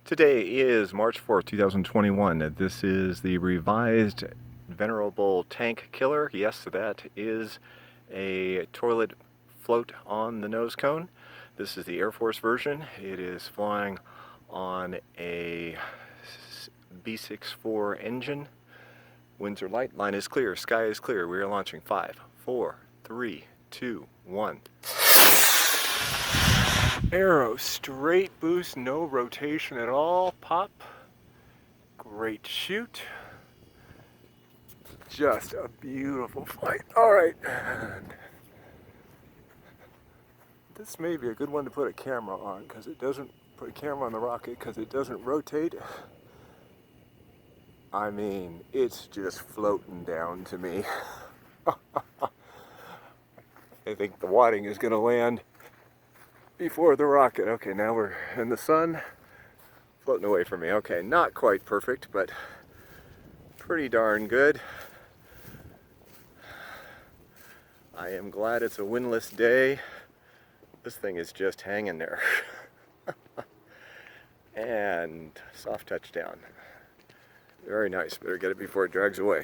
Today is March 4th, 2021. This is the revised Venerable Tank Killer. Yes, that is a toilet float on the nose cone. This is the Air Force version. It is flying on a B-64 engine. Winds are light, line is clear, sky is clear. We are launching 5, 4, 3, 2, 1. Arrow, straight boost, no rotation at all. Pop. Great chute. Just a beautiful flight. All right. This may be a good one to put a camera on because it doesn't put a camera on the rocket because it doesn't rotate. I mean, it's just floating down to me. I think the wadding is going to land before the rocket. Okay, now we're in the sun, floating away from me. Okay, not quite perfect, but pretty darn good. I am glad it's a windless day. This thing is just hanging there. And soft touchdown. Very nice. Better get it before it drags away.